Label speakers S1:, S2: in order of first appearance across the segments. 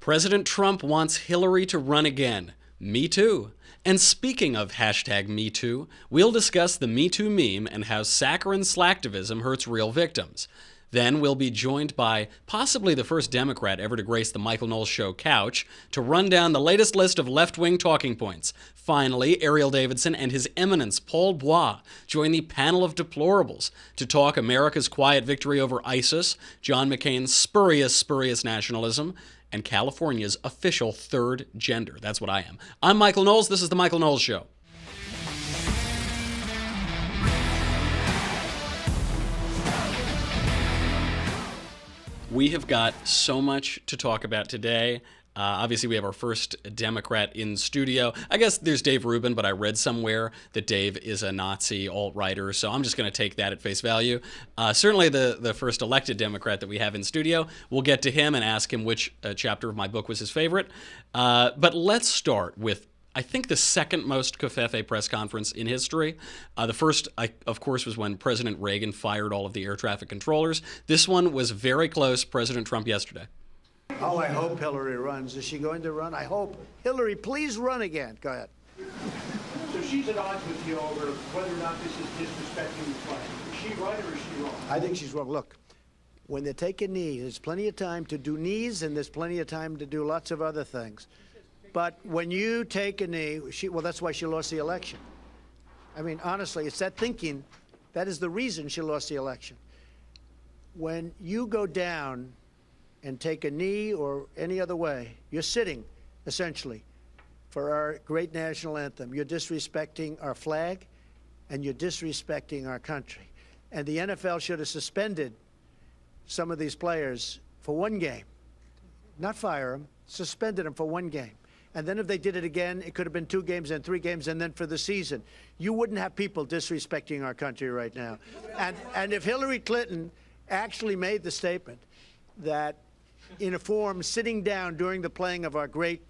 S1: President Trump wants Hillary to run again. Me too. And speaking of hashtag Me Too, we'll discuss the Me Too meme and how saccharine slacktivism hurts real victims. Then we'll be joined by possibly the first Democrat ever to grace the Michael Knowles Show couch to run down the latest list of left-wing talking points. Finally, Erielle Davidson and his Eminence, Paul Bois, join the Panel of Deplorables to talk America's quiet victory over ISIS, John McCain's spurious nationalism, and California's official third gender. That's what I am. I'm Michael Knowles. This is the Michael Knowles Show. We have got so much to talk about today. Obviously, we have our first Democrat in studio. I guess there's Dave Rubin, but I read somewhere that Dave is a Nazi alt-righter, so I'm just going to take that at face value. Certainly the first elected Democrat that we have in studio. We'll get to him and ask him which chapter of my book was his favorite. But let's start with, I think, the second most covfefe press conference in history. The first, of course, was when President Reagan fired all of the air traffic controllers. This one was very close. President Trump yesterday.
S2: Oh, I hope Hillary runs. Is she going to run? I hope. Hillary, please run again. Go ahead.
S3: So she's at odds with you over whether or not this is disrespecting the flag. Is she right or is she wrong?
S2: I think she's wrong. Look, when they take a knee, there's plenty of time to do knees and there's plenty of time to do lots of other things. But when you take a knee, well, that's why she lost the election. I mean, honestly, it's that thinking. That is the reason she lost the election. When you go down and take a knee or any other way, you're sitting, essentially, for our great national anthem. You're disrespecting our flag, and you're disrespecting our country. And the NFL should have suspended some of these players for one game. Not fire them, suspended them for one game. And then if they did it again, it could have been 2 games and 3 games, and then for the season. You wouldn't have people disrespecting our country right now. And if Hillary Clinton actually made the statement that in a form sitting down during the playing of our great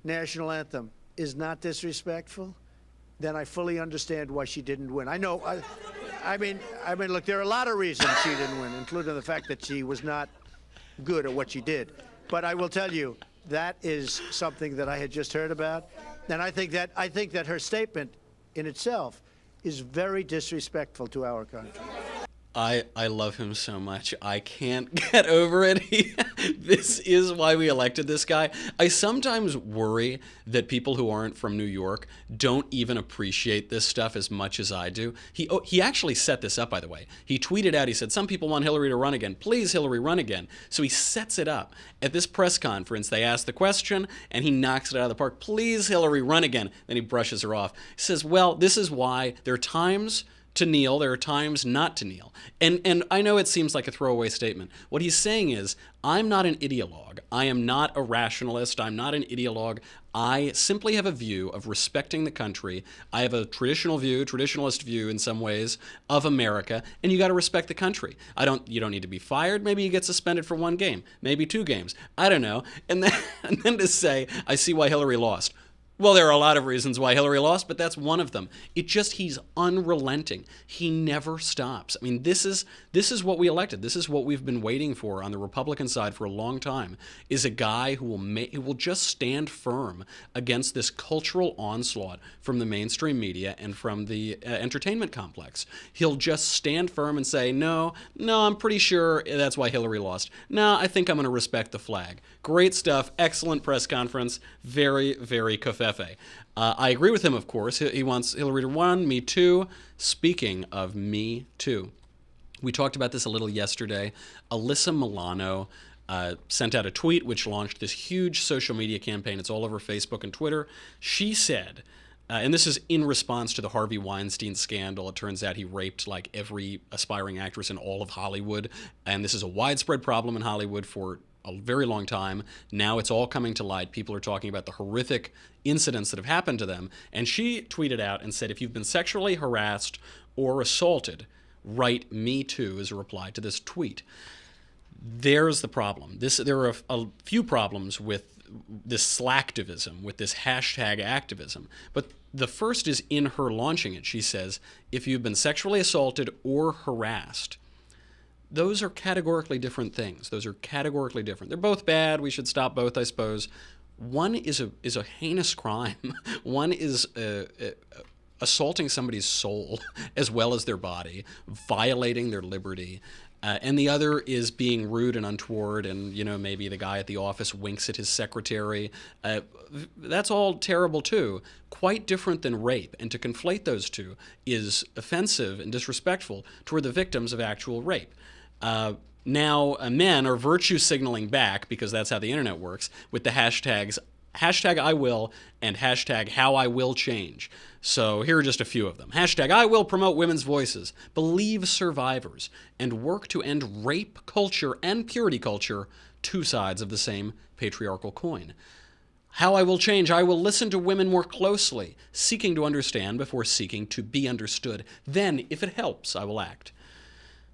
S2: national anthem is not disrespectful, then I fully understand why she didn't win. I know, I mean, look, there are a lot of reasons she didn't win, including the fact that she was not good at what she did. But I will tell you, that is something that I had just heard about, and I think that her statement in itself is very disrespectful to our country.
S1: I love him so much. I can't get over it. This is why we elected this guy. I sometimes worry that people who aren't from New York don't even appreciate this stuff as much as I do. He actually set this up, by the way. He tweeted out, he said, some people want Hillary to run again. Please, Hillary, run again. So he sets it up. At this press conference, they ask the question, and he knocks it out of the park. Please, Hillary, run again. Then he brushes her off. He says, well, this is why there are times to kneel, there are times not to kneel. And I know it seems like a throwaway statement. What he's saying is, I'm not an ideologue. I am not a rationalist. I'm not an ideologue. I simply have a view of respecting the country. I have a traditionalist view in some ways of America, and you got to respect the country. You don't need to be fired. Maybe you get suspended for 1 game, maybe 2 games. I don't know. And then to say, I see why Hillary lost. Well, there are a lot of reasons why Hillary lost, but that's one of them. He's unrelenting. He never stops. I mean, this is what we elected. This is what we've been waiting for on the Republican side for a long time, is a guy who will just stand firm against this cultural onslaught from the mainstream media and from the entertainment complex. He'll just stand firm and say, no, I'm pretty sure that's why Hillary lost. No, I think I'm going to respect the flag. Great stuff. Excellent press conference. Very, very covfefe. I agree with him, of course. He wants Hillary to run. Me too. Speaking of Me Too, we talked about this a little yesterday. Alyssa Milano sent out a tweet which launched this huge social media campaign. It's all over Facebook and Twitter. She said, and this is in response to the Harvey Weinstein scandal. It turns out he raped like every aspiring actress in all of Hollywood, and this is a widespread problem in Hollywood for a very long time. Now it's all coming to light. People are talking about the horrific incidents that have happened to them. And she tweeted out and said, if you've been sexually harassed or assaulted, write Me Too as a reply to this tweet. There's the problem. There are a few problems with this slacktivism, with this hashtag activism. But the first is in her launching it. She says, if you've been sexually assaulted or harassed, those are categorically different things. Those are categorically different. They're both bad. We should stop both, I suppose. One is a heinous crime. One is assaulting somebody's soul as well as their body, violating their liberty. And the other is being rude and untoward, and maybe the guy at the office winks at his secretary. That's all terrible too. Quite different than rape, and to conflate those two is offensive and disrespectful toward the victims of actual rape. Now, men are virtue signaling back, because that's how the internet works, with the hashtags #IWill and #HowIWillChange. So here are just a few of them. #I will promote women's voices, believe survivors, and work to end rape culture and purity culture, two sides of the same patriarchal coin. How I will change. I will listen to women more closely, seeking to understand before seeking to be understood. Then, if it helps, I will act.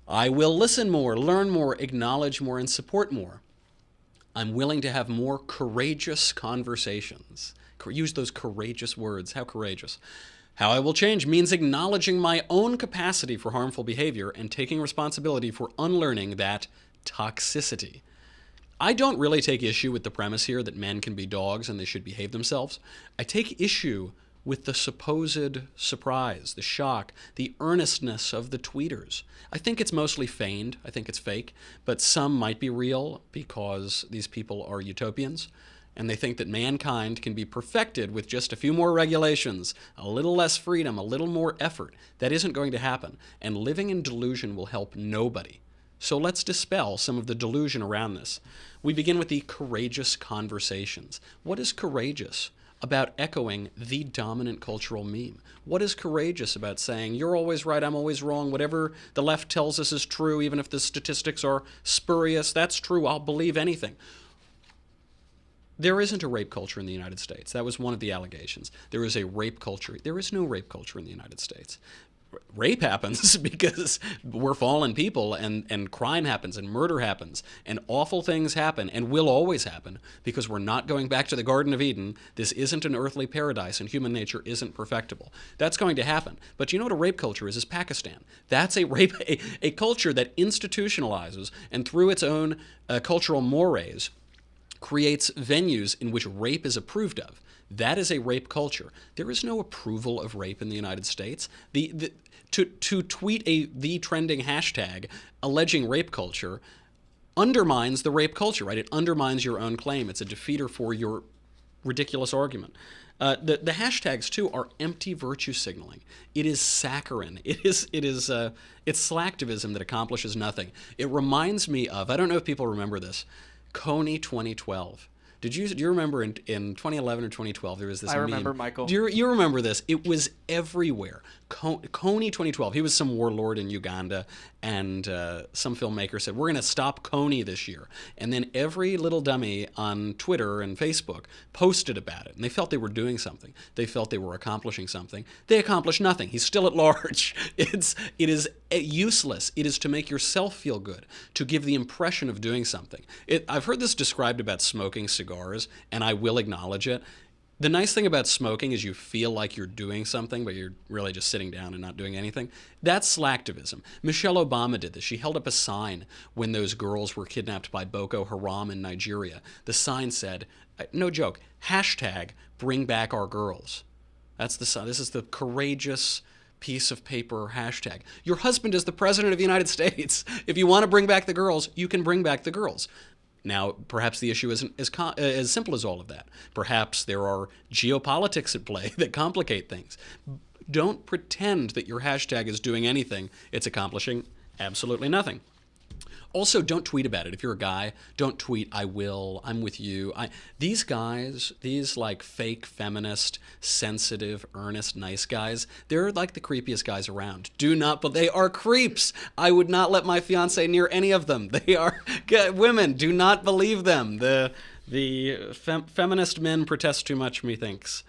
S1: I will listen more, learn more, acknowledge more, and support more. I'm willing to have more courageous conversations. Use those courageous words. How courageous. How I will change means acknowledging my own capacity for harmful behavior and taking responsibility for unlearning that toxicity. I don't really take issue with the premise here that men can be dogs and they should behave themselves. I take issue with the supposed surprise, the shock, the earnestness of the tweeters. I think it's mostly feigned. I think it's fake, but some might be real because these people are utopians, and they think that mankind can be perfected with just a few more regulations, a little less freedom, a little more effort. That isn't going to happen, and living in delusion will help nobody. So let's dispel some of the delusion around this. We begin with the courageous conversations. What is courageous about echoing the dominant cultural meme? What is courageous about saying, you're always right, I'm always wrong, whatever the left tells us is true, even if the statistics are spurious, that's true, I'll believe anything. There isn't a rape culture in the United States. That was one of the allegations. There is a rape culture. There is no rape culture in the United States. Rape happens because we're fallen people, and crime happens, and murder happens, and awful things happen, and will always happen, because we're not going back to the Garden of Eden. This isn't an earthly paradise, and human nature isn't perfectible. That's going to happen. But you know what a rape culture is Pakistan. That's a culture that institutionalizes, and through its own cultural mores, creates venues in which rape is approved of. That is a rape culture. There is no approval of rape in the United States. To tweet the trending hashtag alleging rape culture undermines the rape culture, right? It undermines your own claim. It's a defeater for your ridiculous argument. The hashtags too are empty virtue signaling. It is saccharine. It's slacktivism that accomplishes nothing. It reminds me of, I don't know if people remember this, Coney 2012. Do you remember in 2011 or 2012 there was this meme?
S4: I remember, Michael.
S1: Do you remember this? It was everywhere. Coney 2012. He was some warlord in Uganda, and some filmmaker said, we're going to stop Coney this year. And then every little dummy on Twitter and Facebook posted about it, and they felt they were doing something. They felt they were accomplishing something. They accomplished nothing. He's still at large. It is useless. It is to make yourself feel good, to give the impression of doing something. I've heard this described about smoking cigars, and I will acknowledge it. The nice thing about smoking is you feel like you're doing something, but you're really just sitting down and not doing anything. That's slacktivism. Michelle Obama did this. She held up a sign when those girls were kidnapped by Boko Haram in Nigeria. The sign said, no joke, hashtag bring back our girls. That's the sign. This is the courageous piece of paper hashtag. Your husband is the president of the United States. If you want to bring back the girls, you can bring back the girls. Now, perhaps the issue isn't as simple as all of that. Perhaps there are geopolitics at play that complicate things. Don't pretend that your hashtag is doing anything. It's accomplishing absolutely nothing. Also, don't tweet about it. If you're a guy, don't tweet, I will, I'm with you. These guys, these like fake feminist, sensitive, earnest, nice guys, they're like the creepiest guys around. But they are creeps. I would not let my fiance near any of them. They are women. Do not believe them. The feminist men protest too much, methinks.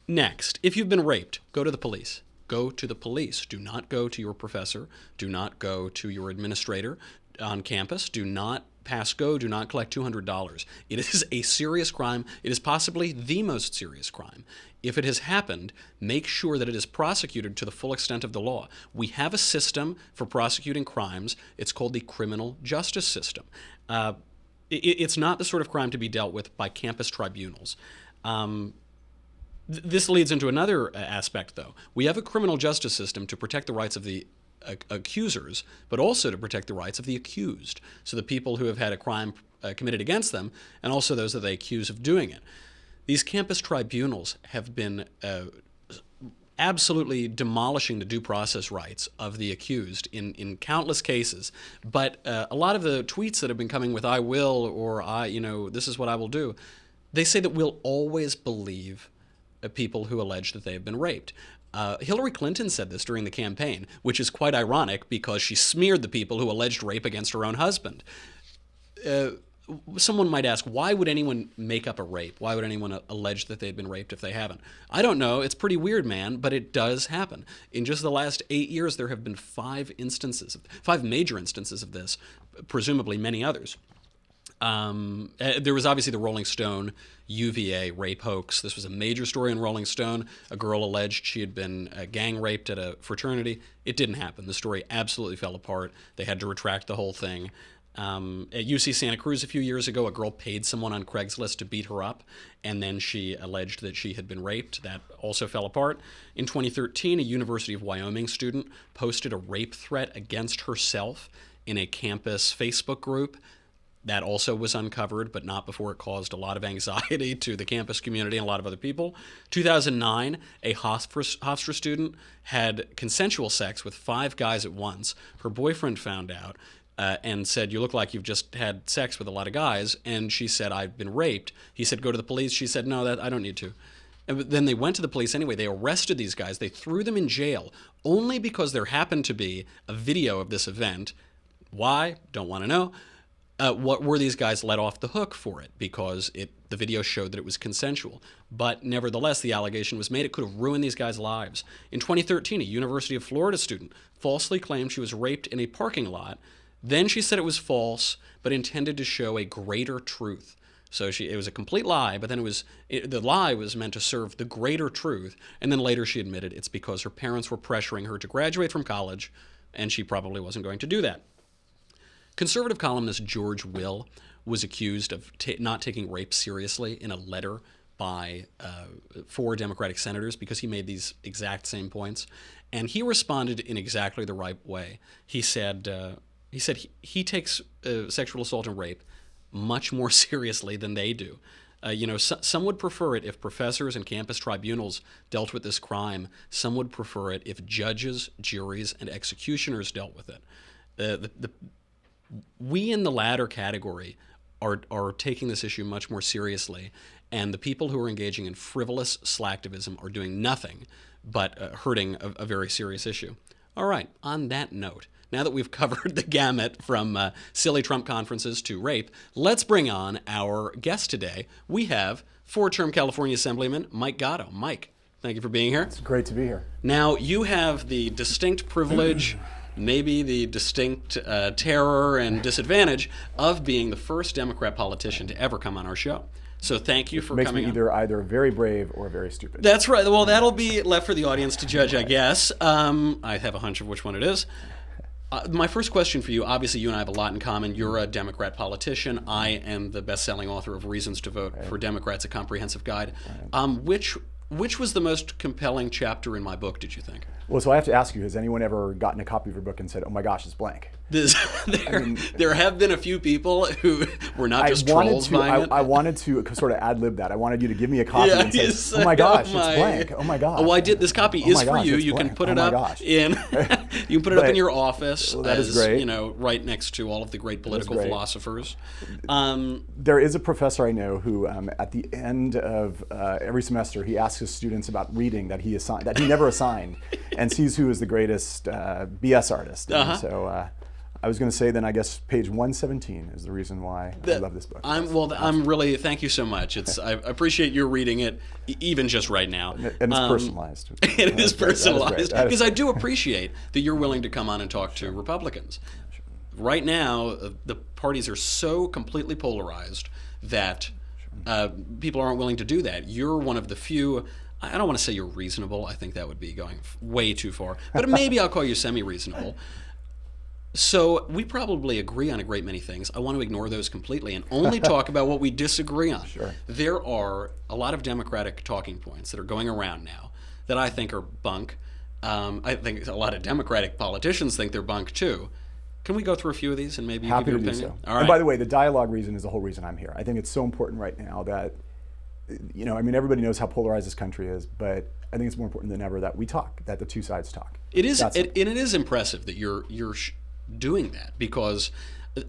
S1: Next, if you've been raped, go to the police. Go to the police. Do not go to your professor. Do not go to your administrator on campus. Do not pass go, do not collect $200. It is a serious crime. It is possibly the most serious crime. If it has happened, make sure that it is prosecuted to the full extent of the law. We have a system for prosecuting crimes. It's called the criminal justice system. It's not the sort of crime to be dealt with by campus tribunals. This leads into another aspect, though. We have a criminal justice system to protect the rights of the accusers, but also to protect the rights of the accused, so the people who have had a crime committed against them, and also those that they accuse of doing it. These campus tribunals have been absolutely demolishing the due process rights of the accused in countless cases. But a lot of the tweets that have been coming with "I will" or this is what I will do," they say that we'll always believe people who allege that they have been raped. Hillary Clinton said this during the campaign, which is quite ironic because she smeared the people who alleged rape against her own husband. Someone might ask, why would anyone make up a rape? Why would anyone allege that they'd been raped if they haven't? I don't know. It's pretty weird, man, but it does happen. In just the last 8 years, there have been 5 major instances of this, presumably many others. There was obviously the Rolling Stone UVA rape hoax. This was a major story in Rolling Stone. A girl alleged she had been gang raped at a fraternity. It didn't happen. The story absolutely fell apart. They had to retract the whole thing. At UC Santa Cruz a few years ago, a girl paid someone on Craigslist to beat her up, and then she alleged that she had been raped. That also fell apart. In 2013, a University of Wyoming student posted a rape threat against herself in a campus Facebook group. That also was uncovered, but not before it caused a lot of anxiety to the campus community and a lot of other people. 2009, a Hofstra student had consensual sex with 5 guys at once. Her boyfriend found out and said, "You look like you've just had sex with a lot of guys." And she said, "I've been raped." He said, "Go to the police." She said, "No, I don't need to." And then they went to the police anyway. They arrested these guys. They threw them in jail only because there happened to be a video of this event. Why? Don't want to know. What were these guys let off the hook for it? Because the video showed that it was consensual. But nevertheless, the allegation was made. It could have ruined these guys' lives. In 2013, a University of Florida student falsely claimed she was raped in a parking lot. Then she said it was false, but intended to show a greater truth. So it was a complete lie, but then the lie was meant to serve the greater truth. And then later she admitted it's because her parents were pressuring her to graduate from college, and she probably wasn't going to do that. Conservative columnist George Will was accused of not taking rape seriously in a letter by 4 Democratic senators because he made these exact same points. And he responded in exactly the right way. He said he takes sexual assault and rape much more seriously than they do. Some would prefer it if professors and campus tribunals dealt with this crime. Some would prefer it if judges, juries, and executioners dealt with it. We in the latter category are taking this issue much more seriously, and the people who are engaging in frivolous slacktivism are doing nothing but hurting a very serious issue. All right, on that note, now that we've covered the gamut from silly Trump conferences to rape, let's bring on our guest today. We have 4-term California Assemblyman Mike Gatto. Mike, thank you for being here.
S4: It's great to be here.
S1: Now, you have the distinct privilege, maybe the distinct terror and disadvantage of being the first Democrat politician to ever come on our show. So thank you for coming on.
S4: Makes me either very brave or very stupid.
S1: That's right. Well, that'll be left for the audience to judge, I guess. I have a hunch of which one it is. My first question for you, obviously you and I have a lot in common. You're a Democrat politician. I am the best-selling author of Reasons to Vote for Democrats, a comprehensive guide. Which was the most compelling chapter in my book, did you think?
S4: Well, so I have to ask you, has anyone ever gotten a copy of your book and said, "Oh my gosh, it's blank"?
S1: There have been a few people who were not just trolls buying it.
S4: I wanted to sort of ad-lib that. I wanted you to give me a copy and say, "Oh my gosh, it's blank. Oh my gosh."
S1: Oh, I did. This copy is for you. You can put it up in you can put it up in your office.
S4: That is great.
S1: Right next to all of the great political philosophers.
S4: There is a professor I know who, at the end of every semester, he asks his students about reading that he never assigned, and sees who is the greatest BS artist. And so I was going to say then I guess page 117 is the reason why I love this book.
S1: I'm really, thank you so much. I appreciate you reading it even just right now.
S4: And it's personalized.
S1: It is personalized because I do appreciate that you're willing to come on and talk to Republicans. right now, the parties are so completely polarized that people aren't willing to do that. You're one of the few. I don't want to say you're reasonable. I think that would be going way too far. But maybe I'll call you semi-reasonable. So we probably agree on a great many things. I want to ignore those completely and only talk about what we disagree on.
S4: Sure.
S1: There are a lot of Democratic talking points that are going around now that I think are bunk. I think a lot of Democratic politicians think they're bunk too. Can we go through a few of these and maybe you
S4: Happy
S1: give
S4: to
S1: your
S4: do
S1: opinion?
S4: so.
S1: All right.
S4: And by the way, the dialogue reason is the whole reason I'm here. I think it's so important right now that, everybody knows how polarized this country is, but I think it's more important than ever that we talk, that the two sides talk.
S1: It is, and it is impressive that you're doing that, because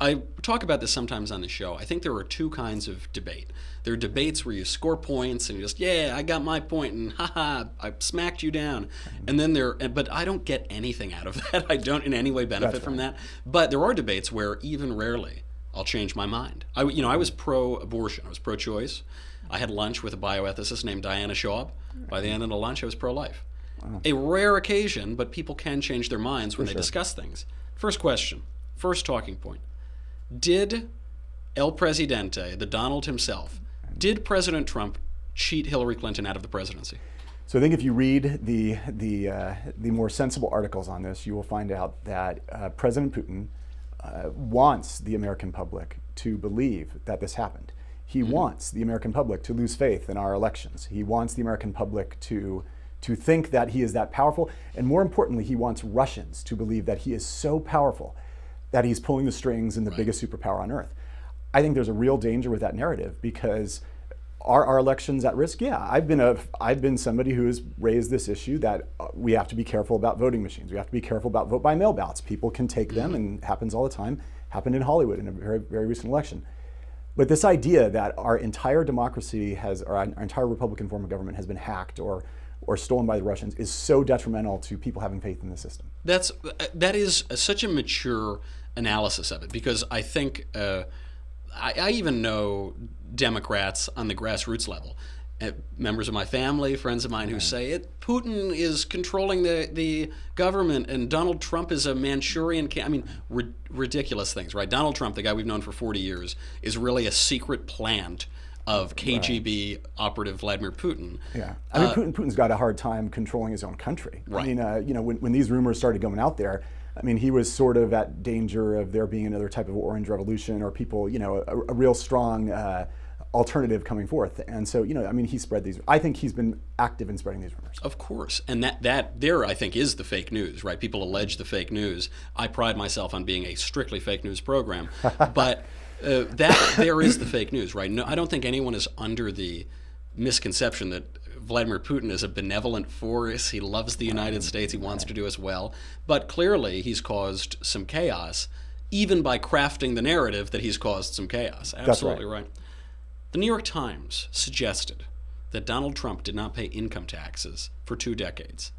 S1: I talk about this sometimes on the show. I think there are two kinds of debate. There are debates where you score points and you just, yeah, I got my point and haha, I smacked you down. And then but I don't get anything out of that. I don't in any way benefit from that. But there are debates where even rarely I'll change my mind. I was pro-abortion. I was pro-choice. I had lunch with a bioethicist named Diana Schaub. By the end of the lunch, I was pro-life. Wow. A rare occasion, but people can change their minds when they discuss things. First question, first talking point. Did El Presidente, the Donald himself, did President Trump cheat Hillary Clinton out of the presidency?
S4: So I think if you read the more sensible articles on this, you will find out that President Putin wants the American public to believe that this happened. He wants the American public to lose faith in our elections. He wants the American public to think that he is that powerful. And more importantly, he wants Russians to believe that he is so powerful that he's pulling the strings and the biggest superpower on earth. I think there's a real danger with that narrative, because are our elections at risk? Yeah, I've been somebody who has raised this issue that we have to be careful about voting machines. We have to be careful about vote by mail ballots. People can take them, and it happens all the time. Happened in Hollywood in a very, very recent election. But this idea that our entire democracy or our entire Republican form of government has been hacked or stolen by the Russians is so detrimental to people having faith in the system.
S1: That is such a mature analysis of it, because I think I even know Democrats on the grassroots level, members of my family, friends of mine who say Putin is controlling the government and Donald Trump is a Manchurian ridiculous things, right? Donald Trump, the guy we've known for 40 years, is really a secret plant of KGB operative Vladimir Putin.
S4: Yeah, Putin's got a hard time controlling his own country.
S1: Right.
S4: When these rumors started going out there, he was sort of at danger of there being another type of orange revolution, or people, a real strong alternative coming forth. And so, he spread these. I think he's been active in spreading these rumors.
S1: Of course, and that there, I think, is the fake news, right? People allege the fake news. I pride myself on being a strictly fake news program, but that there is the fake news, right? No, I don't think anyone is under the misconception that Vladimir Putin is a benevolent force. He loves the United States. He wants to do us well. But clearly, he's caused some chaos, even by crafting the narrative that he's caused some chaos. Absolutely right. The New York Times suggested that Donald Trump did not pay income taxes for 2 decades.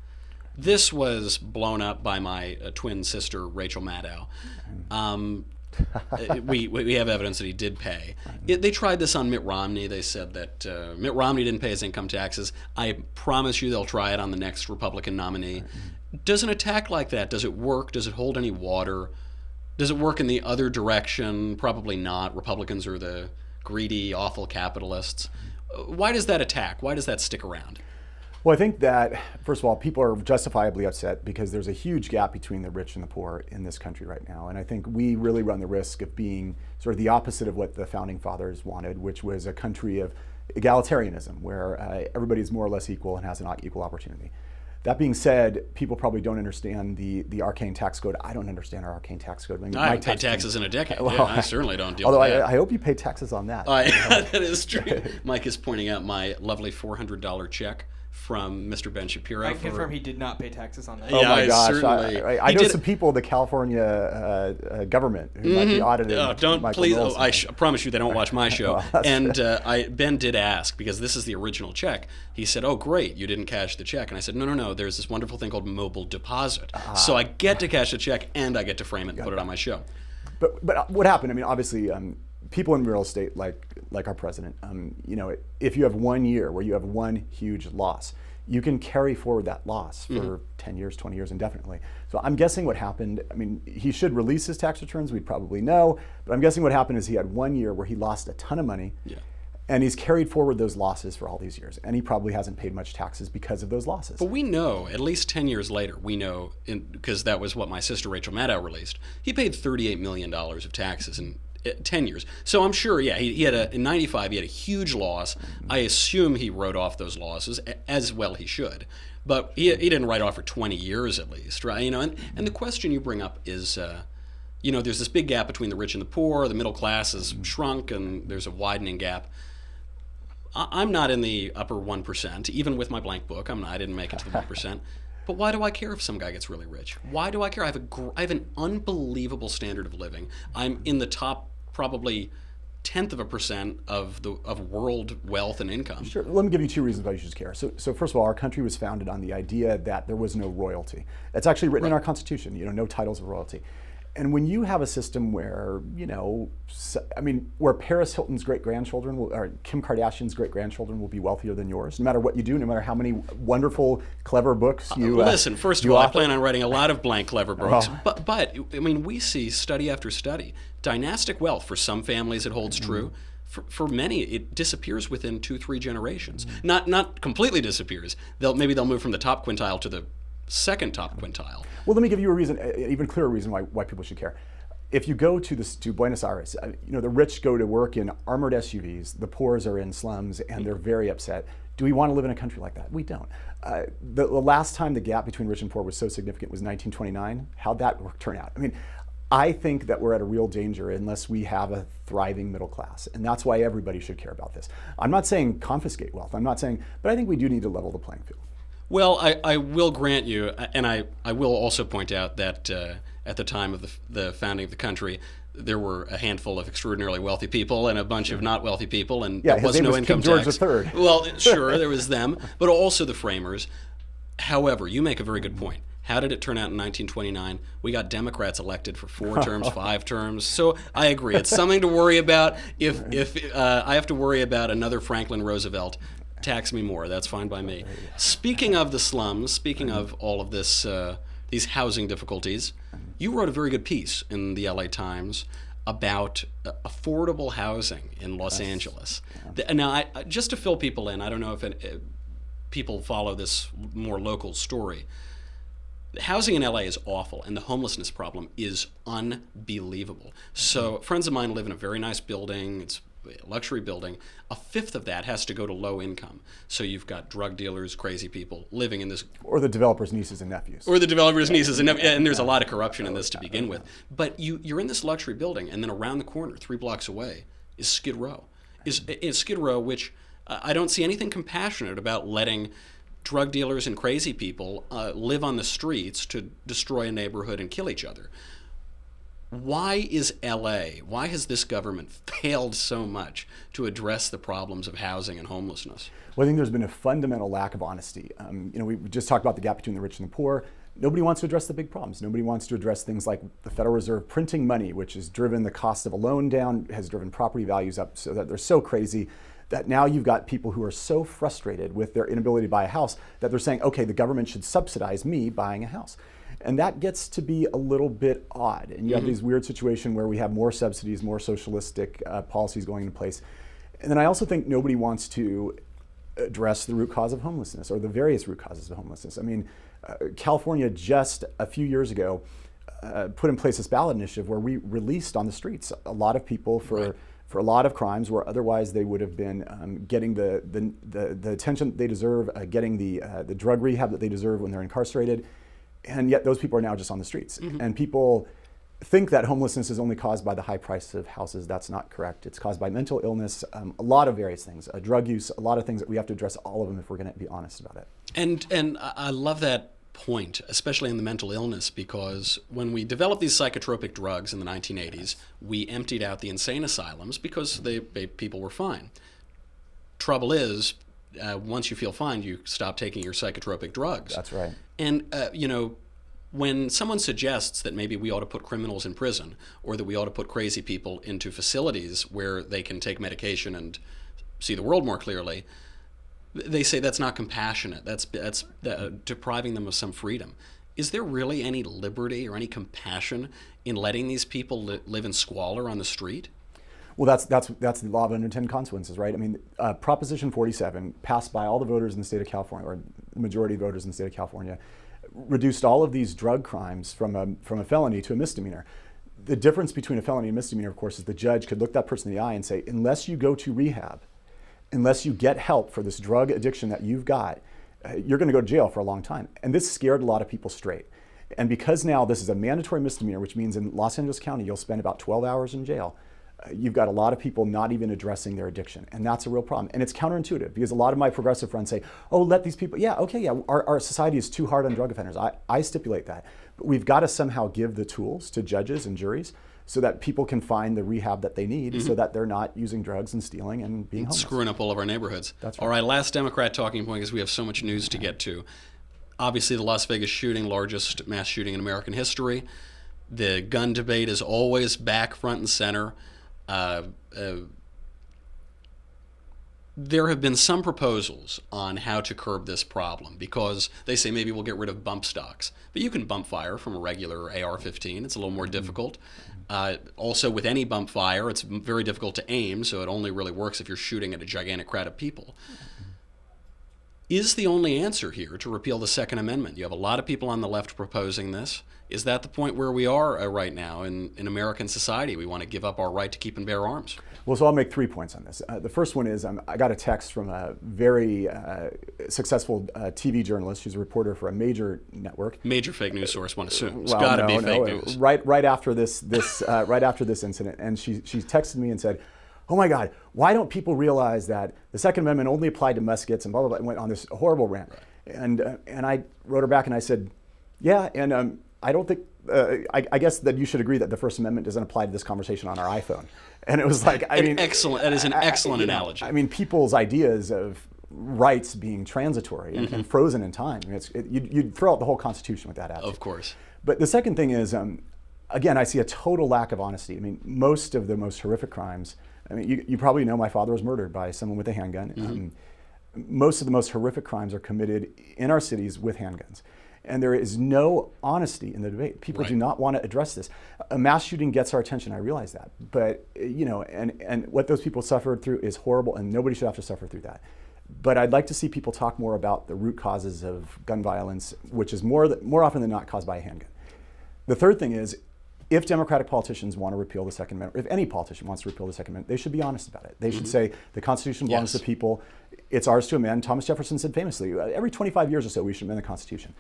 S1: This was blown up by my twin sister, Rachel Maddow. We have evidence that he did pay. They tried this on Mitt Romney. They said that Mitt Romney didn't pay his income taxes. I promise you they'll try it on the next Republican nominee. Does an attack like that, does it work? Does it hold any water? Does it work in the other direction? Probably not. Republicans are the greedy, awful capitalists. Why does that attack? Why does that stick around?
S4: Well, I think that, first of all, people are justifiably upset because there's a huge gap between the rich and the poor in this country right now. And I think we really run the risk of being sort of the opposite of what the Founding Fathers wanted, which was a country of egalitarianism, where everybody is more or less equal and has an equal opportunity. That being said, people probably don't understand the arcane tax code. I don't understand our arcane tax code.
S1: I haven't paid taxes in a decade.
S4: Well,
S1: yeah, I certainly don't deal
S4: with
S1: that.
S4: I hope you pay taxes on that.
S1: That is true. Mike is pointing out my lovely $400 check from Mr. Ben Shapiro.
S5: I can confirm he did not pay taxes on that.
S4: Oh my gosh!
S1: Certainly.
S4: I know some people in the California government who might be audited.
S1: Don't
S4: Michael
S1: please!
S4: Knowles.
S1: I promise you they don't watch my show.
S4: Well,
S1: and Ben did ask, because this is the original check. He said, "Oh, great, you didn't cash the check." And I said, "No. There's this wonderful thing called mobile deposit. So I get to cash the check and I get to frame it and put it on my show."
S4: But what happened? Obviously, people in real estate, like our president, if you have 1 year where you have one huge loss, you can carry forward that loss for 10 years, 20 years indefinitely. So I'm guessing what happened, I mean, he should release his tax returns, we'd probably know, but I'm guessing what happened is he had 1 year where he lost a ton of money, and he's carried forward those losses for all these years, and he probably hasn't paid much taxes because of those losses.
S1: But we know, at least 10 years later, we know, because that was what my sister Rachel Maddow released, he paid $38 million of taxes in 10 years. So I'm sure, he had in 95, he had a huge loss. I assume he wrote off those losses, as well he should. But he didn't write off for 20 years at least, right? And the question you bring up is, there's this big gap between the rich and the poor. The middle class has shrunk, and there's a widening gap. I'm not in the upper 1%, even with my blank book. I didn't make it to the 1%. But why do I care if some guy gets really rich? Why do I care? I have an unbelievable standard of living. I'm in the top probably 0.1% of world wealth and income.
S4: Sure. Let me give you 2 reasons why you should care. So first of all, our country was founded on the idea that there was no royalty. It's actually written in our Constitution. No titles of royalty. And when you have a system where, where Paris Hilton's great-grandchildren, or Kim Kardashian's great-grandchildren will be wealther than yours, no matter what you do, no matter how many wonderful, clever books you
S1: Listen, first of all, I plan on writing a lot of blank, clever books. But we see study after study. Dynastic wealth, for some families it holds true. For many, it disappears within 2-3 generations. Not completely disappears. Maybe they'll move from the top quintile to the second top quintile.
S4: Well, let me give you a reason, an even clearer reason why people should care. If you go to Buenos Aires, the rich go to work in armored SUVs, the poor are in slums, and they're very upset. Do we want to live in a country like that? We don't. The last time the gap between rich and poor was so significant was 1929. How'd that turn out? I think that we're at a real danger unless we have a thriving middle class, and that's why everybody should care about this. I'm not saying confiscate wealth, but I think we do need to level the playing field.
S1: Well, I will grant you, and I will also point out that at the time of the founding of the country, there were a handful of extraordinarily wealthy people and a bunch of not wealthy people, and there was no income tax.
S4: King George III.
S1: Well, sure, there was them, but also the framers. However, you make a very good point. How did it turn out in 1929? We got Democrats elected for 4 terms, 5 terms. So I agree. It's something to worry about. If I have to worry about another Franklin Roosevelt, tax me more. That's fine by me. Speaking of the slums, speaking of all of this, these housing difficulties, you wrote a very good piece in the LA Times about affordable housing in Los Angeles. Now, just to fill people in, I don't know if people follow this more local story. Housing in LA is awful, and the homelessness problem is unbelievable. So friends of mine live in a very nice building. It's a luxury building. 1/5 of that has to go to low income. So you've got drug dealers, crazy people living in this.
S4: Or the developers' nieces and nephews.
S1: And there's a lot of corruption in this to begin with. But you're in this luxury building, and then around the corner, 3 blocks away, is Skid Row. Is Skid Row, which I don't see anything compassionate about letting drug dealers and crazy people live on the streets to destroy a neighborhood and kill each other. Why is LA, why has this government failed so much to address the problems of housing and homelessness?
S4: Well, I think there's been a fundamental lack of honesty. We just talked about the gap between the rich and the poor. Nobody wants to address the big problems. Nobody wants to address things like the Federal Reserve printing money, which has driven the cost of a loan down, has driven property values up so that they're so crazy that now you've got people who are so frustrated with their inability to buy a house that they're saying, okay, the government should subsidize me buying a house. And that gets to be a little bit odd. And you have these weird situations where we have more subsidies, more socialistic policies going into place. And then I also think nobody wants to address the root cause of homelessness or the various root causes of homelessness. California just a few years ago put in place this ballot initiative where we released on the streets a lot of people for a lot of crimes where otherwise they would have been getting the attention they deserve, getting the drug rehab that they deserve when they're incarcerated. And yet those people are now just on the streets. And people think that homelessness is only caused by the high price of houses. That's not correct. It's caused by mental illness, a lot of various things, drug use, a lot of things that we have to address all of them if we're going to be honest about it.
S1: And I love that point, especially in the mental illness, because when we developed these psychotropic drugs in the 1980s, we emptied out the insane asylums because people were fine. Trouble is, once you feel fine, you stop taking your psychotropic drugs.
S4: That's right.
S1: And, when someone suggests that maybe we ought to put criminals in prison or that we ought to put crazy people into facilities where they can take medication and see the world more clearly, They say that's not compassionate. That's depriving them of some freedom. Is there really any liberty or any compassion in letting these people live in squalor on the street?
S4: Well, that's the law of unintended consequences, right? I mean, Proposition 47, passed by all the voters in the state of California, or the majority of voters in the state of California, reduced all of these drug crimes from a felony to a misdemeanor. The difference between a felony and misdemeanor, of course, is the judge could look that person in the eye and say, unless you go to rehab, unless you get help for this drug addiction that you've got, you're going to go to jail for a long time. And this scared a lot of people straight. And because now this is a mandatory misdemeanor, which means in Los Angeles County, you'll spend about 12 hours in jail, you've got a lot of people not even addressing their addiction. And that's a real problem. And it's counterintuitive because a lot of my progressive friends say, oh, let these people, our society is too hard on drug offenders. I stipulate that. But we've got to somehow give the tools to judges and juries so that people can find the rehab that they need so that they're not using drugs and stealing and being homeless.
S1: Screwing up all of our neighborhoods.
S4: That's right.
S1: All right, last Democrat talking point because we have so much news to get to. Obviously, the Las Vegas shooting, largest mass shooting in American history. The gun debate is always back front and center. There have been some proposals on how to curb this problem because they say maybe we'll get rid of bump stocks. But you can bump fire from a regular AR-15. It's a little more difficult. Also, with any bump fire, it's very difficult to aim, so it only really works if you're shooting at a gigantic crowd of people. Is the only answer here to repeal the Second Amendment? You have a lot of people on the left proposing this. Is that the point where we are right now in American society? We want to give up our right to keep and bear arms.
S4: Well, so I'll make 3 points on this. The first one is I got a text from a very successful TV journalist. She's a reporter for a major network.
S1: Major fake news source, one assumes. It's
S4: Well,
S1: got to be fake news.
S4: Right after this incident, and she texted me and said, "Oh my God, why don't people realize that the Second Amendment only applied to muskets and blah blah blah?" And went on this horrible rant. Right. And I wrote her back and I said, "Yeah, and I don't think I guess that you should agree that the First Amendment doesn't apply to this conversation on our iPhone." And it was like,
S1: excellent. That is an excellent analogy.
S4: I mean, people's ideas of rights being transitory and frozen in time. I mean, you'd throw out the whole Constitution with that attitude.
S1: Of course.
S4: But the second thing is, again, I see a total lack of honesty. I mean, most of the most horrific crimes. I mean, you probably know my father was murdered by someone with a handgun. Most of the most horrific crimes are committed in our cities with handguns. And there is no honesty in the debate. People do not want to address this. A mass shooting gets our attention, I realize that. But, and what those people suffered through is horrible, and nobody should have to suffer through that. But I'd like to see people talk more about the root causes of gun violence, which is more often than not caused by a handgun. The third thing is, if Democratic politicians want to repeal the Second Amendment, or if any politician wants to repeal the Second Amendment, they should be honest about it. They should say the Constitution belongs to people. It's ours to amend. Thomas Jefferson said famously, every 25 years or so, we should amend the Constitution.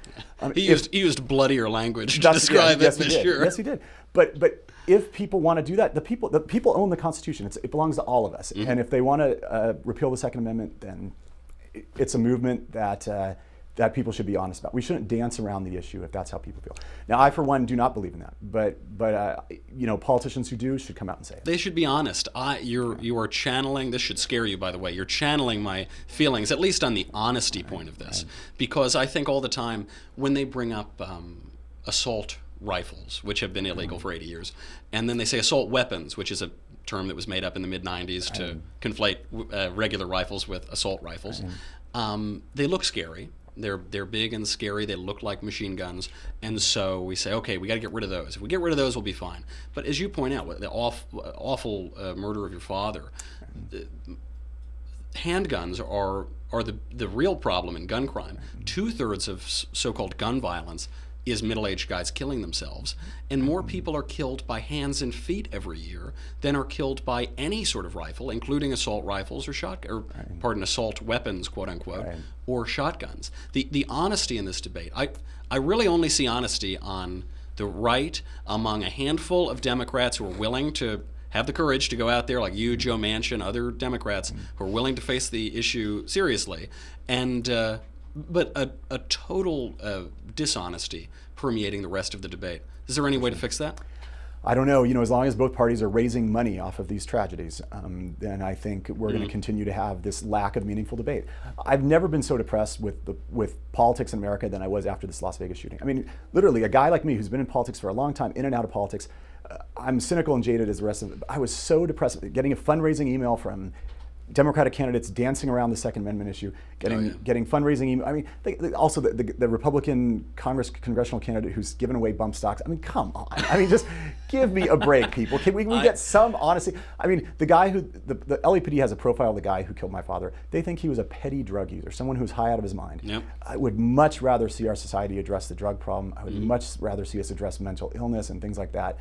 S1: He used bloodier language to describe it, for sure.
S4: Yes, he did. But if people want to do that, the people own the Constitution. It belongs to all of us. And if they want to repeal the Second Amendment, then it's a movement that people should be honest about. We shouldn't dance around the issue if that's how people feel. Now, I, for one, do not believe in that. But politicians who do should come out and say it.
S1: They should be honest. You are channeling, this should scare you, by the way, you're channeling my feelings, at least on the honesty point of this. Because I think all the time, when they bring up assault rifles, which have been illegal for 80 years, and then they say assault weapons, which is a term that was made up in the mid-90s to conflate regular rifles with assault rifles, they look scary. They're big and scary. They look like machine guns. And so we say, okay, we got to get rid of those. If we get rid of those, we'll be fine. But as you point out, the awful murder of your father, handguns are the real problem in gun crime. 2/3 of so-called gun violence is middle-aged guys killing themselves. And more people are killed by hands and feet every year than are killed by any sort of rifle, including assault rifles or assault weapons, quote unquote, or shotguns. The honesty in this debate, I really only see honesty on the right among a handful of Democrats who are willing to have the courage to go out there, like you, Joe Manchin, other Democrats who are willing to face the issue seriously, and but a total dishonesty permeating the rest of the debate. Is there any way to fix that?
S4: I don't know. As long as both parties are raising money off of these tragedies, then I think we're going to continue to have this lack of meaningful debate. I've never been so depressed with politics in America than I was after this Las Vegas shooting. I mean, literally, a guy like me who's been in politics for a long time, in and out of politics, I'm cynical and jaded as the rest of it. I was so depressed. Getting a fundraising email from Democratic candidates dancing around the Second Amendment issue, getting fundraising. I mean, also the Republican congressional candidate who's given away bump stocks. I mean, come on. I mean, just give me a break, people. Can we get some honesty? I mean, the guy who the LAPD has a profile of the guy who killed my father. They think he was a petty drug user, someone who's high out of his mind.
S1: Yep.
S4: I would much rather see our society address the drug problem. I would much rather see us address mental illness and things like that.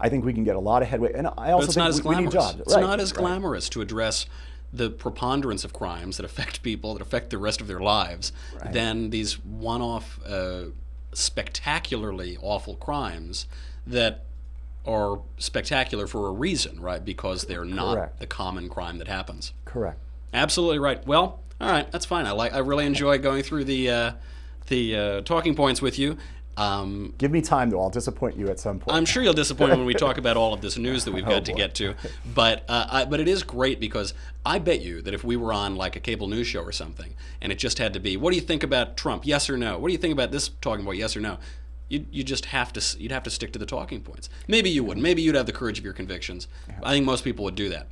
S4: I think we can get a lot of headway, and I also think we need jobs.
S1: It's not as glamorous to address the preponderance of crimes that affect people, that affect the rest of their lives, than these one-off, spectacularly awful crimes that are spectacular for a reason, right? Because they're not the common crime that happens.
S4: Correct.
S1: Absolutely right. Well, all right, that's fine. I really enjoy going through the talking points with you.
S4: Give me time, though. I'll disappoint you at some point.
S1: I'm sure you'll disappoint me when we talk about all of this news that we've got to get to. But it is great because I bet you that if we were on like a cable news show or something, and it just had to be, what do you think about Trump? Yes or no? What do you think about this talking about? Yes or no? You'd have to stick to the talking points. Maybe you wouldn't. Maybe you'd have the courage of your convictions. I think most people would do that.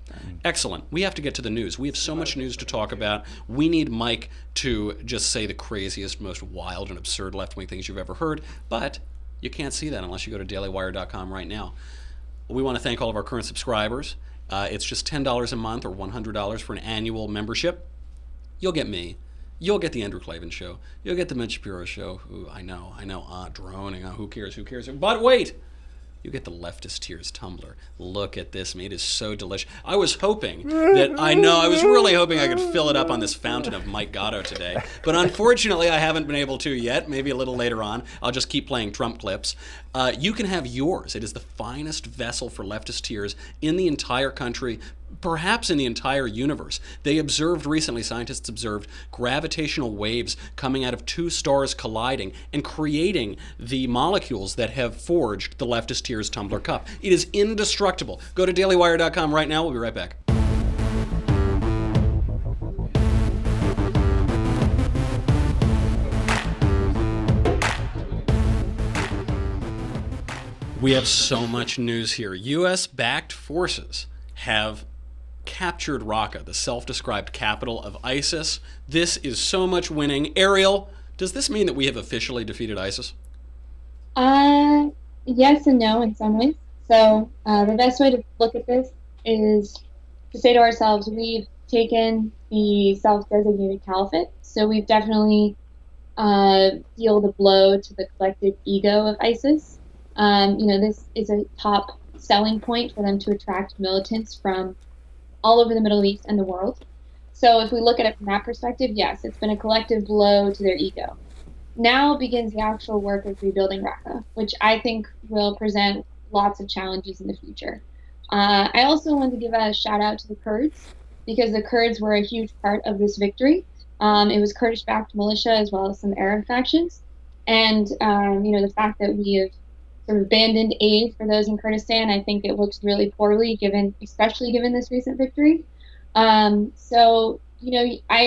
S1: Excellent. We have to get to the news. We have so much news to talk about. We need Mike to just say the craziest, most wild and absurd left-wing things you've ever heard. But you can't see that unless you go to dailywire.com right now. We want to thank all of our current subscribers. It's just $10 a month or $100 for an annual membership. You'll get me. You'll get the Andrew Klavan Show. You'll get the Ben Shapiro Show. Ooh, I know, droning. Who cares? But wait! You get the Leftist Tears tumbler. Look at this, mate. It is so delicious. I was hoping that, I was really hoping I could fill it up on this fountain of Mike Gatto today. But unfortunately, I haven't been able to yet. Maybe a little later on. I'll just keep playing Trump clips. You can have yours. It is the finest vessel for leftist tears in the entire country, perhaps in the entire universe. They observed recently, scientists observed gravitational waves coming out of two stars colliding and creating the molecules that have forged the leftist tears tumbler cup. It is indestructible. Go to dailywire.com right now. We'll be right back. We have so much news here. U.S.-backed forces have captured Raqqa, the self-described capital of ISIS. This is so much winning. Erielle, does this mean that we have officially defeated ISIS?
S6: Yes and no in some ways. So the best way to look at this is to say to ourselves, we've taken the self-designated caliphate. So we've definitely dealt a blow to the collective ego of ISIS. This is a top selling point for them to attract militants from all over the Middle East and the world. So if we look at it from that perspective, yes, it's been a collective blow to their ego. Now begins the actual work of rebuilding Raqqa, which I think will present lots of challenges in the future. I also want to give a shout out to the Kurds, because the Kurds were a huge part of this victory. It was Kurdish-backed militia as well as some Arab factions. And, the fact that we have sort of abandoned aid for those in Kurdistan, I think it looks really poorly, especially given this recent victory. I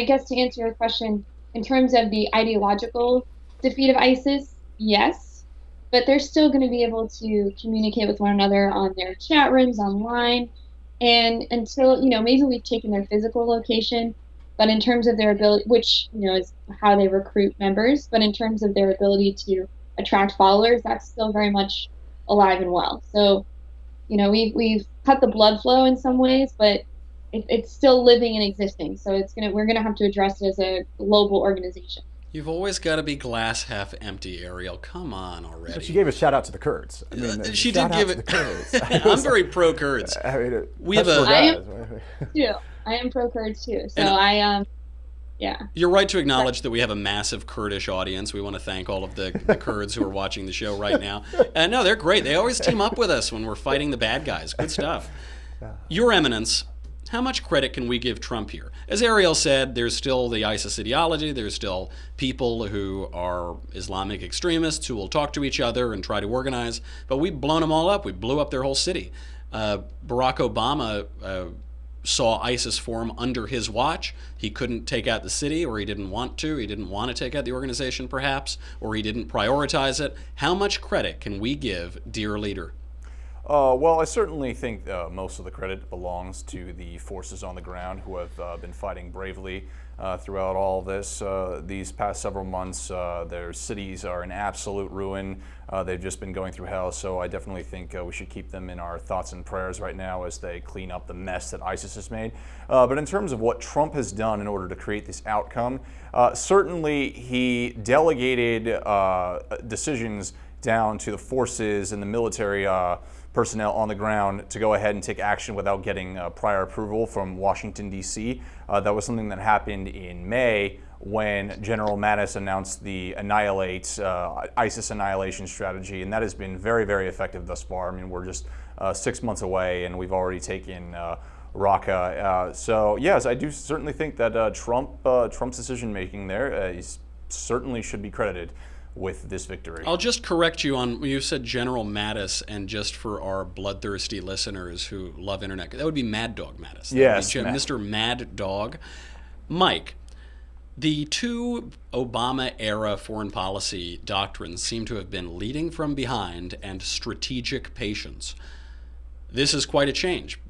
S6: guess to answer your question, in terms of the ideological defeat of ISIS, yes, but they're still going to be able to communicate with one another on their chat rooms online, and until, maybe we've taken their physical location, but in terms of their ability, which, is how they recruit members, but in terms of their ability to attract followers, that's still very much alive and well. So, we've cut the blood flow in some ways, but it's still living and existing. So we're gonna have to address it as a global organization.
S1: You've always got to be glass half empty, Erielle. Come on already.
S4: But she gave a shout out to the Kurds.
S1: She did give it. I'm very pro Kurds.
S6: I am pro Kurds too. So yeah.
S1: You're right to acknowledge that we have a massive Kurdish audience. We want to thank all of the Kurds who are watching the show right now. And no, they're great. They always team up with us when we're fighting the bad guys. Good stuff. Your Eminence, how much credit can we give Trump here? As Erielle said, there's still the ISIS ideology. There's still people who are Islamic extremists who will talk to each other and try to organize. But we've blown them all up. We blew up their whole city. Barack Obama saw ISIS form under his watch. He couldn't take out the city, or he didn't want to. He didn't want to take out the organization, perhaps, or he didn't prioritize it. How much credit can we give dear leader?
S7: Well, I certainly think most of the credit belongs to the forces on the ground who have been fighting bravely throughout all of this. These past several months, their cities are in absolute ruin. They've just been going through hell, so I definitely think we should keep them in our thoughts and prayers right now as they clean up the mess that ISIS has made. But in terms of what Trump has done in order to create this outcome, certainly he delegated decisions down to the forces and the military personnel on the ground to go ahead and take action without getting prior approval from Washington, D.C. That was something that happened in May when General Mattis announced the ISIS annihilation strategy, and that has been very, very effective thus far. I mean, we're just 6 months away, and we've already taken Raqqa. So yes, I do certainly think that Trump's decision-making there certainly should be credited with this victory.
S1: I'll just correct you on, you said General Mattis, and just for our bloodthirsty listeners who love internet, that would be Mad Dog Mattis.
S7: Yes,
S1: Mr. Mad Dog. Mike, the two Obama-era foreign policy doctrines seem to have been leading from behind and strategic patience. This is quite a change.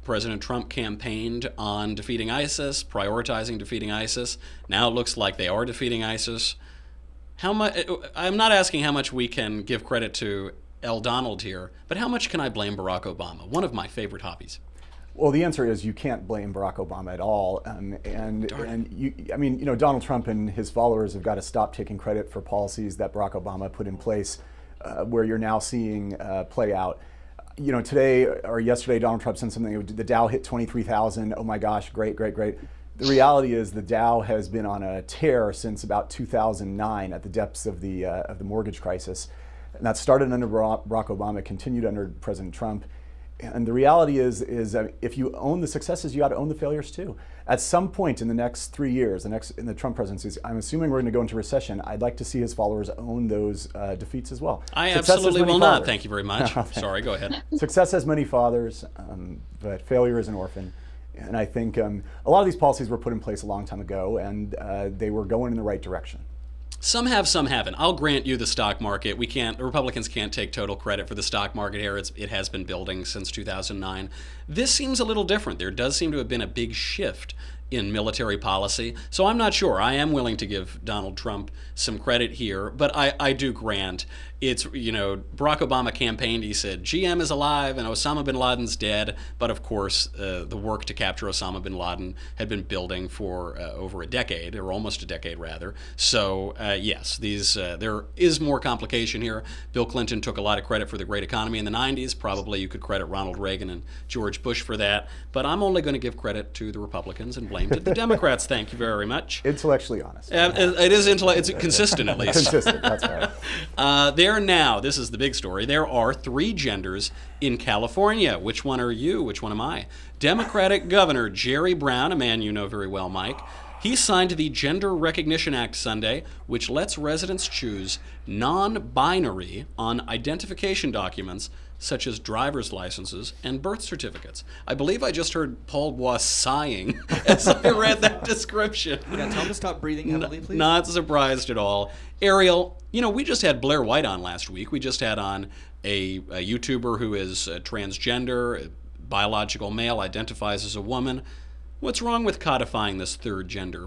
S1: President Trump campaigned on defeating ISIS, prioritizing defeating ISIS. Now it looks like they are defeating ISIS. How much? I'm not asking how much we can give credit to L. Donald here, but how much can I blame Barack Obama? One of my favorite hobbies.
S4: Well, the answer is you can't blame Barack Obama at all. Donald Trump and his followers have got to stop taking credit for policies that Barack Obama put in place, where you're now seeing play out. Today or yesterday, Donald Trump said something, the Dow hit 23,000. Oh my gosh, great. The reality is the Dow has been on a tear since about 2009 at the depths of the mortgage crisis. And that started under Barack Obama, continued under President Trump. And the reality is if you own the successes, you got to own the failures too. At some point in the next 3 years, in the Trump presidency, I'm assuming we're going to go into recession. I'd like to see his followers own those defeats as well.
S1: I absolutely will not. Thank you very much. Sorry, go ahead.
S4: Success has many fathers, but failure is an orphan. And I think a lot of these policies were put in place a long time ago, and they were going in the right direction.
S1: Some have, some haven't. I'll grant you the stock market. The Republicans can't take total credit for the stock market here. It has been building since 2009. This seems a little different. There does seem to have been a big shift in military policy. So I'm not sure. I am willing to give Donald Trump some credit here, but I do grant it's, Barack Obama campaigned, he said, GM is alive and Osama bin Laden's dead. But of course, the work to capture Osama bin Laden had been building for over a decade, or almost a decade rather. So yes, there is more complication here. Bill Clinton took a lot of credit for the great economy in the 90s. Probably you could credit Ronald Reagan and George Bush for that. But I'm only going to give credit to the Republicans and blame it to the Democrats. Thank you very much.
S4: Intellectually honest.
S1: It is it's consistent at least.
S4: Consistent, that's right.
S1: There now, this is the big story, there are 3 genders in California. Which one are you? Which one am I? Democratic Governor Jerry Brown, a man you know very well, Mike, he signed the Gender Recognition Act Sunday, which lets residents choose non-binary on identification documents such as driver's licenses and birth certificates. I believe I just heard Paul Bois sighing as I read that description.
S5: Yeah, tell him to stop breathing heavily, please.
S1: Not surprised at all. Erielle, we just had Blair White on last week. We just had on a YouTuber who is transgender, biological male, identifies as a woman. What's wrong with codifying this third gender?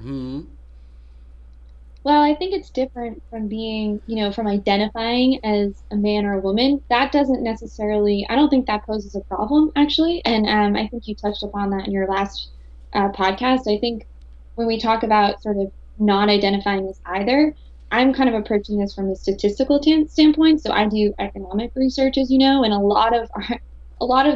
S6: Well, I think it's different from being, from identifying as a man or a woman. That doesn't necessarily, I don't think that poses a problem, actually. And I think you touched upon that in your last podcast. I think when we talk about sort of not identifying as either, I'm kind of approaching this from a statistical standpoint. So I do economic research, as you know, and a lot of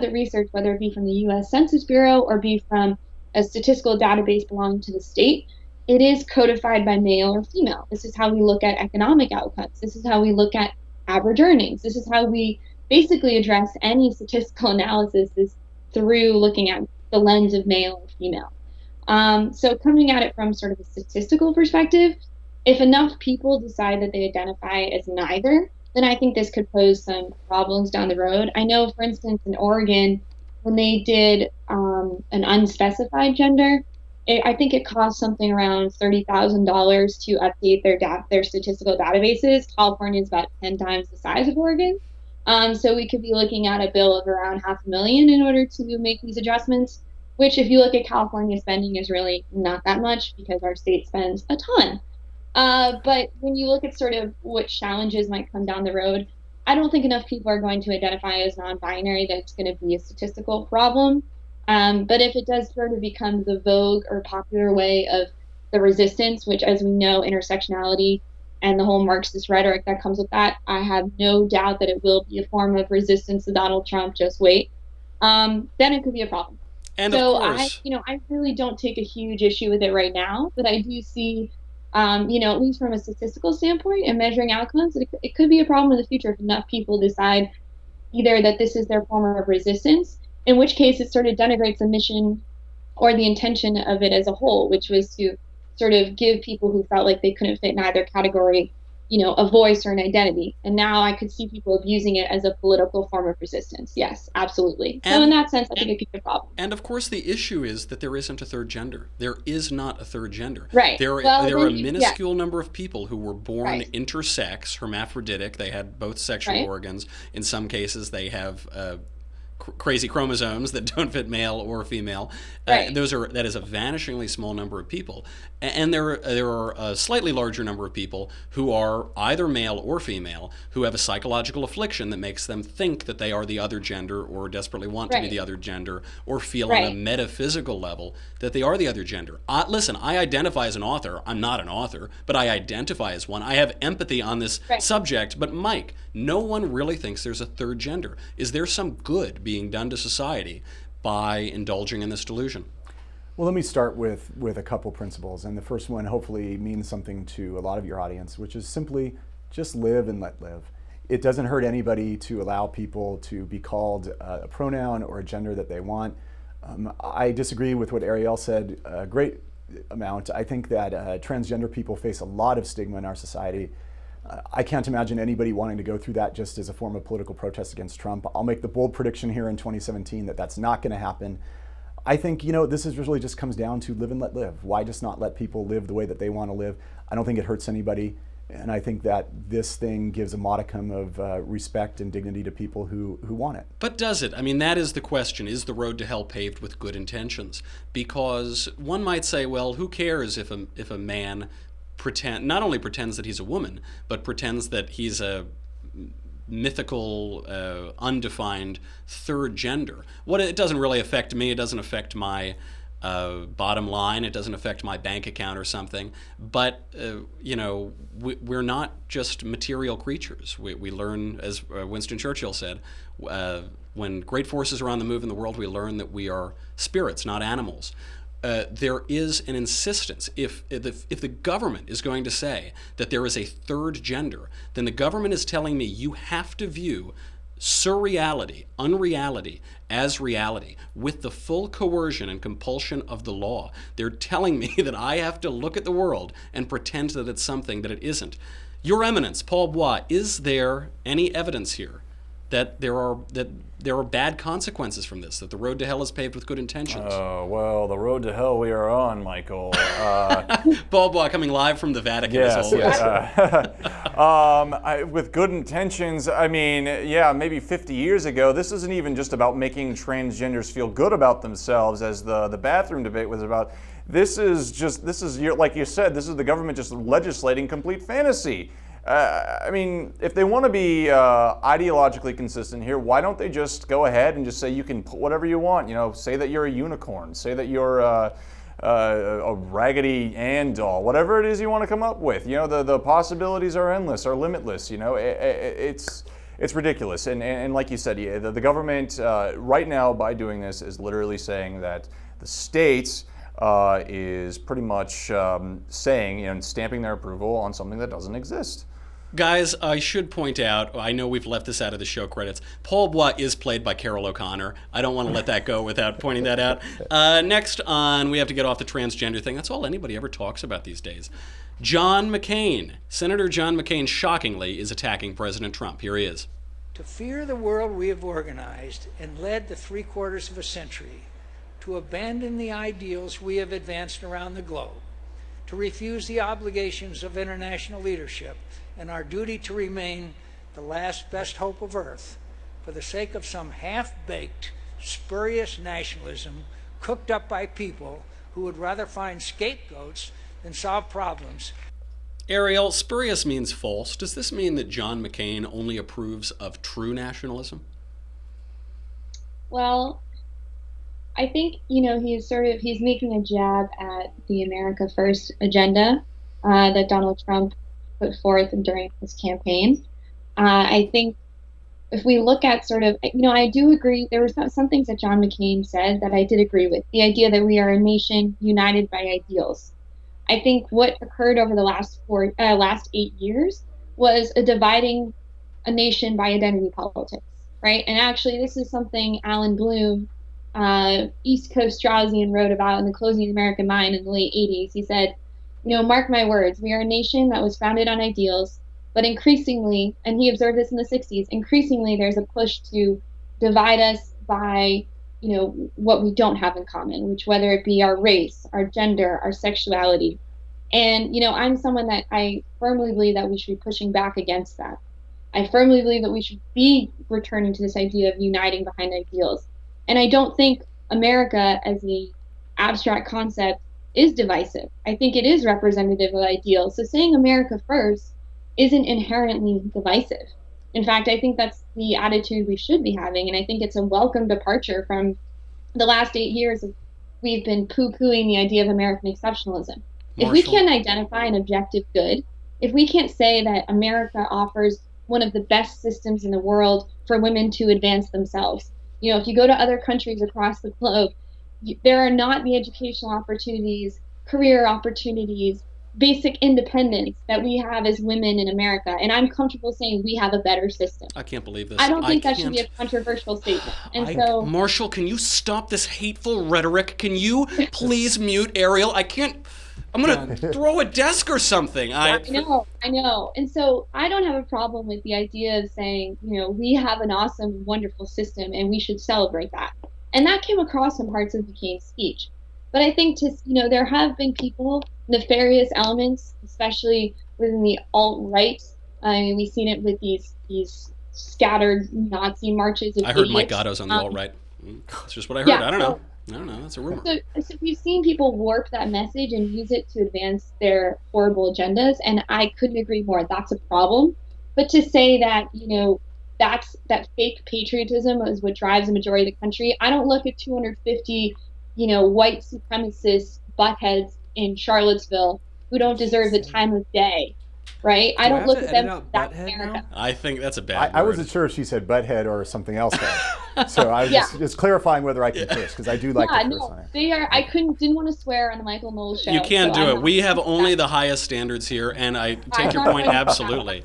S6: the research, whether it be from the U.S. Census Bureau or be from a statistical database belonging to the state, it is codified by male or female. This is how we look at economic outcomes. This is how we look at average earnings. This is how we basically address any statistical analysis is through looking at the lens of male or female. So coming at it from sort of a statistical perspective, if enough people decide that they identify as neither, then I think this could pose some problems down the road. I know, for instance, in Oregon, when they did an unspecified gender, I think it cost something around $30,000 to update their statistical databases. California is about 10 times the size of Oregon. So we could be looking at a bill of around $500,000 in order to make these adjustments, which if you look at California spending is really not that much because our state spends a ton. But when you look at sort of what challenges might come down the road, I don't think enough people are going to identify as non-binary that it's going to be a statistical problem. But if it does sort of become the vogue or popular way of the resistance, which as we know, intersectionality and the whole Marxist rhetoric that comes with that, I have no doubt that it will be a form of resistance to Donald Trump, just wait, then it could be a problem.
S1: And
S6: so
S1: of course,
S6: I really don't take a huge issue with it right now, but I do see, at least from a statistical standpoint and measuring outcomes, it could be a problem in the future if enough people decide either that this is their form of resistance, in which case it sort of denigrates the mission or the intention of it as a whole, which was to sort of give people who felt like they couldn't fit in either category, a voice or an identity. And now I could see people abusing it as a political form of resistance. Yes, absolutely. So in that sense, I think it could be a problem.
S1: And of course, the issue is that there isn't a third gender. There is not a third gender.
S6: Right.
S1: There are a minuscule number of people who were born intersex, hermaphroditic. They had both sexual organs. In some cases, they have crazy chromosomes that don't fit male or female. That is a vanishingly small number of people, and there are a slightly larger number of people who are either male or female who have a psychological affliction that makes them think that they are the other gender or desperately want to be the other gender or feel on a metaphysical level that they are the other gender. Listen, I identify as an author. I'm not an author, but I identify as one. I have empathy on this subject. But Mike, no one really thinks there's a third gender. Is there some good being done to society by indulging in this delusion?
S4: Well, let me start with a couple principles. And the first one hopefully means something to a lot of your audience, which is simply just live and let live. It doesn't hurt anybody to allow people to be called a pronoun or a gender that they want. I disagree with what Erielle said a great amount. I think that transgender people face a lot of stigma in our society. I can't imagine anybody wanting to go through that just as a form of political protest against Trump. I'll make the bold prediction here in 2017 that that's not going to happen. I think, this is really just comes down to live and let live. Why just not let people live the way that they want to live? I don't think it hurts anybody. And I think that this thing gives a modicum of respect and dignity to people who want it.
S1: But does it? I mean, that is the question. Is the road to hell paved with good intentions? Because one might say, well, who cares if a man not only pretends that he's a woman, but pretends that he's a mythical, undefined third gender. It doesn't really affect me. It doesn't affect my bottom line. It doesn't affect my bank account or something. But we're not just material creatures. We learn, as Winston Churchill said, when great forces are on the move in the world, we learn that we are spirits, not animals. There is an insistence. If the government is going to say that there is a third gender, then the government is telling me you have to view surreality, unreality, as reality, with the full coercion and compulsion of the law. They're telling me that I have to look at the world and pretend that it's something that it isn't. Your Eminence, Paul Bois, is there any evidence here that there are bad consequences from this, that the road to hell is paved with good intentions?
S7: Well, the road to hell we are on, Michael.
S1: Paul Bois coming live from the Vatican, as always.
S7: With good intentions, I mean, maybe 50 years ago, this isn't even just about making transgenders feel good about themselves, as the bathroom debate was about. This is like you said, this is the government just legislating complete fantasy. I mean, if they want to be ideologically consistent here, why don't they just go ahead and just say you can put whatever you want? Say that you're a unicorn, say that you're a Raggedy Ann doll, whatever it is you want to come up with. The possibilities are endless, are limitless. It's ridiculous. And like you said, the government right now, by doing this, is literally saying that the states is pretty much saying and stamping their approval on something that doesn't exist.
S1: Guys, I should point out, I know we've left this out of the show credits, Paul Bois is played by Carol O'Connor. I don't want to let that go without pointing that out. Next on, we have to get off the transgender thing. That's all anybody ever talks about these days. John McCain. Senator John McCain, shockingly, is attacking President Trump. Here he is.
S8: To fear the world we have organized and led the 3/4 of a century, to abandon the ideals we have advanced around the globe, to refuse the obligations of international leadership and our duty to remain the last best hope of Earth, for the sake of some half-baked, spurious nationalism cooked up by people who would rather find scapegoats than solve problems.
S1: Erielle, spurious means false. Does this mean that John McCain only approves of true nationalism?
S6: Well, I think, he's making a jab at the America First agenda that Donald Trump put forth during his campaign. I think if we look at I do agree, there were some things that John McCain said that I did agree with. The idea that we are a nation united by ideals. I think what occurred over the last 8 years was dividing a nation by identity politics, right? And actually, this is something Alan Bloom, East Coast Straussian, wrote about in The Closing of the American Mind in the late 80s. He said, mark my words, we are a nation that was founded on ideals, but increasingly, and he observed this in the 60s, increasingly there's a push to divide us by what we don't have in common, which whether it be our race, our gender, our sexuality. And, I'm someone that I firmly believe that we should be pushing back against that. I firmly believe that we should be returning to this idea of uniting behind ideals. And I don't think America as a abstract concept is divisive. I think it is representative of ideals. So saying America first isn't inherently divisive. In fact, I think that's the attitude we should be having, and I think it's a welcome departure from the last 8 years of we've been poo-pooing the idea of American exceptionalism. If we can't identify an objective good, if we can't say that America offers one of the best systems in the world for women to advance themselves, if you go to other countries across the globe, there are not the educational opportunities, career opportunities, basic independence that we have as women in America. And I'm comfortable saying we have a better system.
S1: I can't believe this.
S6: I don't think that should be a controversial statement. And
S1: Marshall, can you stop this hateful rhetoric? Can you please mute Erielle? I'm going to throw a desk or something.
S6: I know. And so I don't have a problem with the idea of saying, we have an awesome, wonderful system and we should celebrate that. And that came across in parts of McCain's speech. But I think there have been people, nefarious elements, especially within the alt-right. I mean, we've seen it with these scattered Nazi marches of
S1: I heard
S6: idiots.
S1: Mike Gatto's on the alt-right. That's just what I heard.
S6: Yeah,
S1: I don't know. That's a rumor.
S6: So we've seen people warp that message and use it to advance their horrible agendas, and I couldn't agree more. That's a problem. But to say that, that fake patriotism is what drives the majority of the country, I don't look at 250 white supremacist buttheads in Charlottesville who don't deserve the time of day, right? I don't look at them. That's America.
S1: I think that's a bad word.
S4: I wasn't sure if she said butthead or something else. So I was just clarifying whether I can curse, because I do like to curse on it.
S6: They are. I didn't want to swear on the Michael Knowles Show.
S1: You can't do it. We have only the highest standards here, and I take your point absolutely.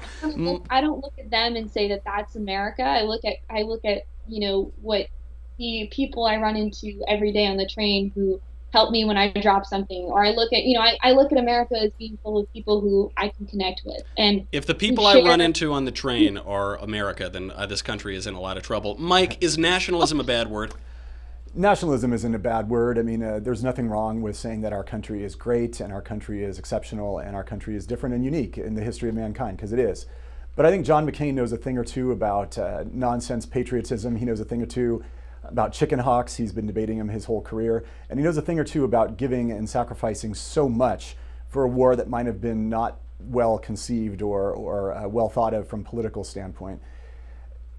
S6: I don't look at them and say that that's America. I look at what the people I run into every day on the train who help me when I drop something, or I look at I look at America as being full of people who I can connect with. And
S1: if the people I run into on the train are America, then this country is in a lot of trouble. Mike, is nationalism a bad word?
S4: Nationalism isn't a bad word. I mean, there's nothing wrong with saying that our country is great and our country is exceptional and our country is different and unique in the history of mankind, because it is. But I think John McCain knows a thing or two about nonsense patriotism. He knows a thing or two about chicken hawks. He's been debating him his whole career. And he knows a thing or two about giving and sacrificing so much for a war that might have been not well conceived or well thought of from a political standpoint.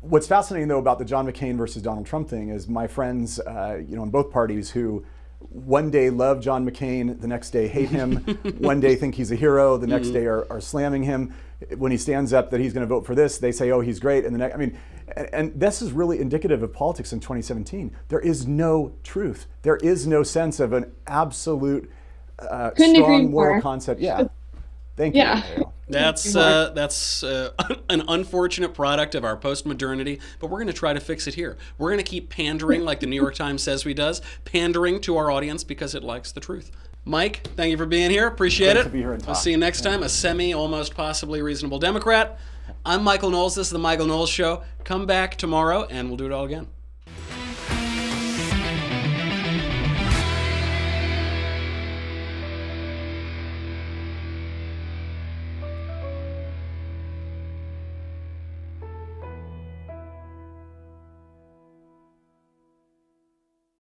S4: What's fascinating, though, about the John McCain versus Donald Trump thing is my friends, in both parties, who one day love John McCain, the next day hate him, one day think he's a hero, the next day are slamming him. When he stands up that he's going to vote for this, they say, oh, he's great. And the next, and this is really indicative of politics in 2017. There is no truth. There is no sense of an absolute strong moral concept. Yeah. Thank you. Arielle.
S1: That's an unfortunate product of our postmodernity, but we're going to try to fix it here. We're going to keep pandering, like the New York Times says we does, pandering to our audience because it likes the truth. Mike, thank you for being here. Appreciate it.
S4: To be here and talk.
S1: I'll see you next time. A almost possibly reasonable Democrat. I'm Michael Knowles. This is the Michael Knowles Show. Come back tomorrow and we'll do it all again.